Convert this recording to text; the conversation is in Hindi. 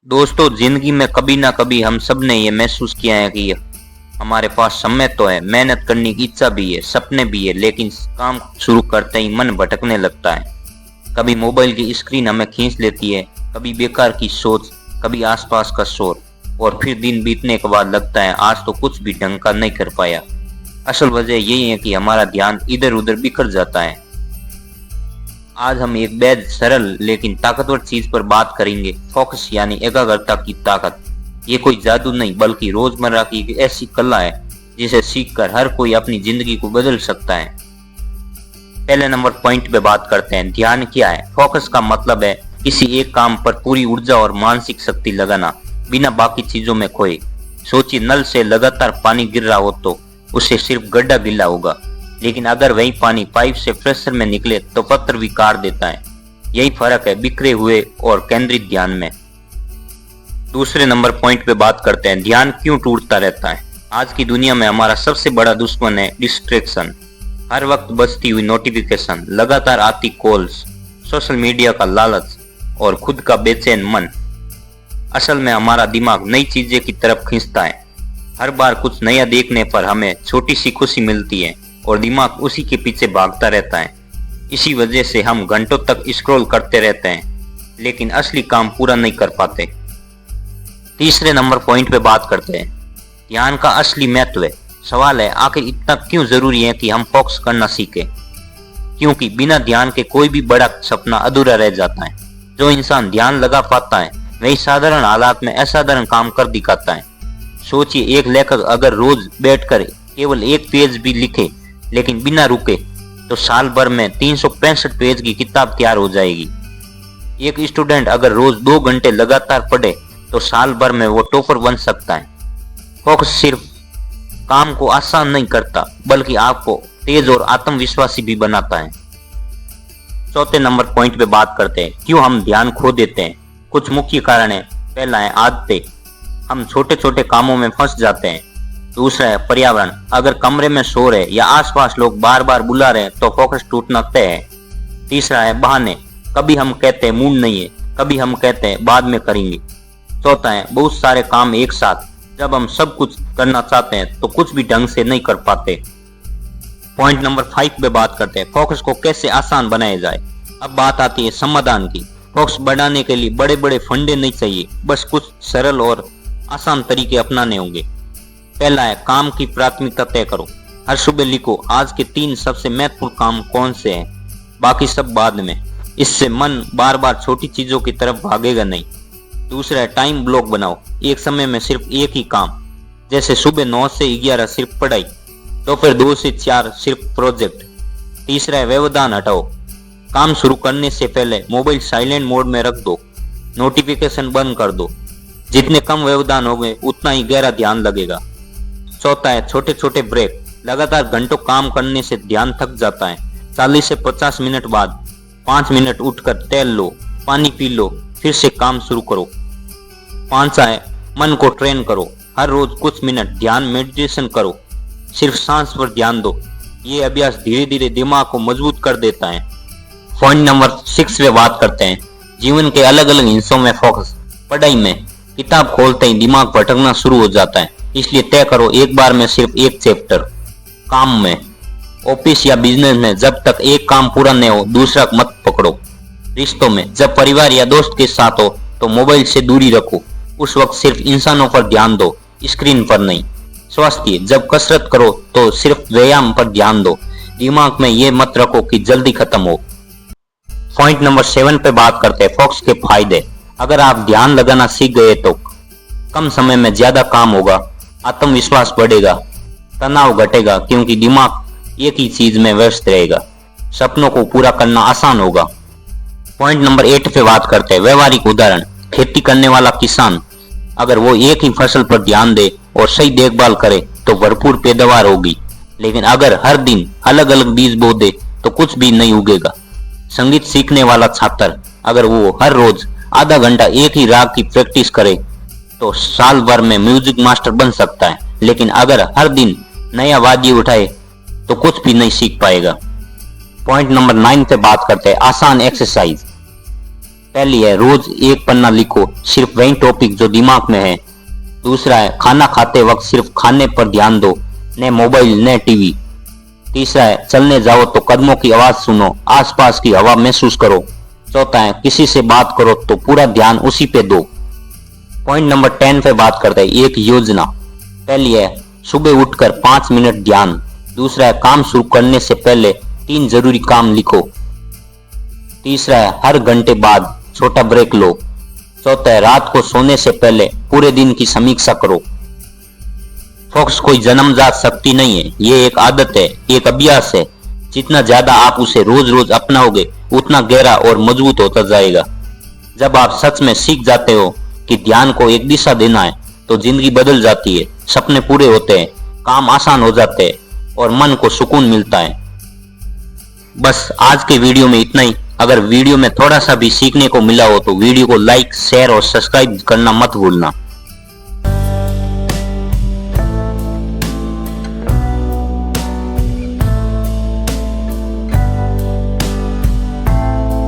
दोस्तों, जिंदगी में कभी ना कभी हम सब ने ये महसूस किया है कि हमारे पास समय तो है, मेहनत करने की इच्छा भी है, सपने भी है, लेकिन काम शुरू करते ही मन भटकने लगता है। कभी मोबाइल की स्क्रीन हमें खींच लेती है, कभी बेकार की सोच, कभी आसपास का शोर, और फिर दिन बीतने के बाद लगता है आज तो कुछ भी ढंग का नहीं कर पाया। असल वजह यही है कि हमारा ध्यान इधर उधर बिखर जाता है। आज हम एक बेहद सरल लेकिन ताकतवर चीज पर बात करेंगे, फोकस यानी एकाग्रता की ताकत। ये कोई जादू नहीं बल्कि रोजमर्रा की एक ऐसी कला है जिसे सीखकर हर कोई अपनी जिंदगी को बदल सकता है। पहले नंबर पॉइंट पे बात करते हैं, ध्यान क्या है। फोकस का मतलब है किसी एक काम पर पूरी ऊर्जा और मानसिक शक्ति लगाना बिना बाकी चीजों में खोए। सोचिए, नल से लगातार पानी गिर रहा हो तो उससे सिर्फ गड्ढा गिला होगा, लेकिन अगर वही पानी पाइप से प्रेशर में निकले तो पत्थर भी काट देता है। यही फर्क है बिखरे हुए और केंद्रित ध्यान में। दूसरे नंबर पॉइंट पे बात करते हैं, ध्यान क्यों टूटता रहता है। आज की दुनिया में हमारा सबसे बड़ा दुश्मन है डिस्ट्रैक्शन। हर वक्त बजती हुई नोटिफिकेशन, लगातार आती कॉल्स, सोशल मीडिया का लालच और खुद का बेचैन मन। असल में हमारा दिमाग नई चीजें की तरफ खींचता है। हर बार कुछ नया देखने पर हमें छोटी सी खुशी मिलती है और दिमाग उसी के पीछे भागता रहता है। इसी वजह से हम घंटों तक स्क्रॉल करते रहते हैं, लेकिन असली काम पूरा नहीं कर पाते। तीसरे नंबर पॉइंट पे बात करते हैं, ध्यान का असली महत्व। सवाल है, आखिर इतना क्यों जरूरी है कि हम फोकस करना सीखें। क्योंकि बिना ध्यान के कोई भी बड़ा सपना अधूरा रह जाता है। जो इंसान ध्यान लगा पाता है वही साधारण हालात में असाधारण काम कर दिखाता है। सोचिए, एक लेखक अगर रोज बैठकर केवल एक पेज भी लिखे लेकिन बिना रुके तो साल भर में 365 पेज की किताब तैयार हो जाएगी। एक स्टूडेंट अगर रोज 2 घंटे लगातार पढ़े तो साल भर में वो टॉपर बन सकता है। फोकस सिर्फ काम को आसान नहीं करता बल्कि आपको तेज और आत्मविश्वासी भी बनाता है। चौथे नंबर पॉइंट पे बात करते हैं, क्यों हम ध्यान खो देते हैं। कुछ मुख्य कारण है। पहला है आदतें, हम छोटे छोटे कामों में फंस जाते हैं। दूसरा है पर्यावरण, अगर कमरे में शोर है या आसपास लोग बार बार बुला रहे हैं तो फोकस टूटना तय है। तीसरा है बहाने, कभी हम कहते हैं मूड नहीं है, कभी हम कहते हैं बाद में करेंगे। चौथा है बहुत सारे काम एक साथ, जब हम सब कुछ करना चाहते हैं तो कुछ भी ढंग से नहीं कर पाते। पॉइंट नंबर 5 पे बात करते हैं, फोकस को कैसे आसान बनाया जाए। अब बात आती है समाधान की। फोकस बढ़ाने के लिए बड़े बड़े फंडे नहीं चाहिए, बस कुछ सरल और आसान तरीके अपनाने होंगे। पहला है काम की प्राथमिकता तय करो। हर सुबह लिखो आज के 3 सबसे महत्वपूर्ण काम कौन से हैं, बाकी सब बाद में। इससे मन बार बार छोटी चीजों की तरफ भागेगा नहीं। दूसरा है टाइम ब्लॉक बनाओ। एक समय में सिर्फ एक ही काम, जैसे सुबह 9 से 11 सिर्फ पढ़ाई, दोपहर 2 से 4 सिर्फ प्रोजेक्ट। तीसरा है व्यवधान हटाओ। काम शुरू करने से पहले मोबाइल साइलेंट मोड में रख दो, नोटिफिकेशन बंद कर दो। जितने कम व्यवधान होंगे उतना ही गहरा ध्यान लगेगा। चौथा है छोटे छोटे ब्रेक। लगातार घंटों काम करने से ध्यान थक जाता है। 40 से 50 मिनट बाद 5 मिनट उठकर टहल लो, पानी पी लो, फिर से काम शुरू करो। पांचवा है मन को ट्रेन करो। हर रोज कुछ मिनट ध्यान मेडिटेशन करो, सिर्फ सांस पर ध्यान दो। ये अभ्यास धीरे धीरे दिमाग को मजबूत कर देता है। पॉइंट नंबर 6 पे बात करते हैं, जीवन के अलग अलग हिस्सों में फोकस। पढ़ाई में किताब खोलते ही दिमाग भटकना शुरू हो जाता है, इसलिए तय करो एक बार में सिर्फ एक चैप्टर। काम में, ऑफिस या बिजनेस में जब तक एक काम पूरा नहीं हो दूसरा मत पकड़ो। रिश्तों में, जब परिवार या दोस्त के साथ हो तो मोबाइल से दूरी रखो, उस वक्त सिर्फ इंसानों पर ध्यान दो, स्क्रीन पर नहीं। स्वास्थ्य, जब कसरत करो तो सिर्फ व्यायाम पर ध्यान दो, दिमाग में ये मत रखो कि जल्दी खत्म हो। पॉइंट नंबर 7 पे बात करते हैं, फोकस के फायदे। अगर आप ध्यान लगाना सीख गए तो कम समय में ज्यादा काम होगा, आत्मविश्वास बढ़ेगा, तनाव घटेगा क्योंकि दिमाग एक ही चीज में व्यस्त रहेगा, सपनों को पूरा करना आसान होगा। पॉइंट नंबर 8 पे बात करते हैं, व्यवहारिक उदाहरण। खेती करने वाला किसान अगर वो एक ही फसल पर ध्यान दे और सही देखभाल करे तो भरपूर पैदावार होगी, लेकिन अगर हर दिन अलग अलग बीज बो दे तो कुछ भी नहीं उगेगा। संगीत सीखने वाला छात्र अगर वो हर रोज आधा घंटा एक ही राग की प्रैक्टिस करे तो साल भर में म्यूजिक मास्टर बन सकता है, लेकिन अगर हर दिन नया वाद्य उठाए तो कुछ भी नहीं सीख पाएगा। पॉइंट नंबर 9 पे बात करते हैं, आसान एक्सरसाइज। पहली है रोज एक पन्ना लिखो, सिर्फ वही टॉपिक जो दिमाग में है। दूसरा है खाना खाते वक्त सिर्फ खाने पर ध्यान दो, न मोबाइल न टीवी। तीसरा है चलने जाओ तो कदमों की आवाज सुनो, आसपास की हवा महसूस करो। चौथा है किसी से बात करो तो पूरा ध्यान उसी पे दो। पॉइंट नंबर 10 पे बात करते हैं, एक योजना। पहली है सुबह उठकर 5 मिनट ध्यान। दूसरा है काम शुरू करने से पहले 3 जरूरी काम लिखो। तीसरा है हर घंटे बाद छोटा ब्रेक लो। चौथा है रात को सोने से पहले पूरे दिन की समीक्षा करो। फोकस कोई जन्मजात शक्ति नहीं है, ये एक आदत है, एक अभ्यास है। जितना ज्यादा आप उसे रोज रोज अपनाओगे उतना गहरा और मजबूत होता जाएगा। जब आप सच में सीख जाते हो कि ध्यान को एक दिशा देना है तो जिंदगी बदल जाती है, सपने पूरे होते हैं, काम आसान हो जाते हैं और मन को सुकून मिलता है। बस आज के वीडियो में इतना ही। अगर वीडियो में थोड़ा सा भी सीखने को मिला हो तो वीडियो को लाइक, शेयर और सब्सक्राइब करना मत भूलना।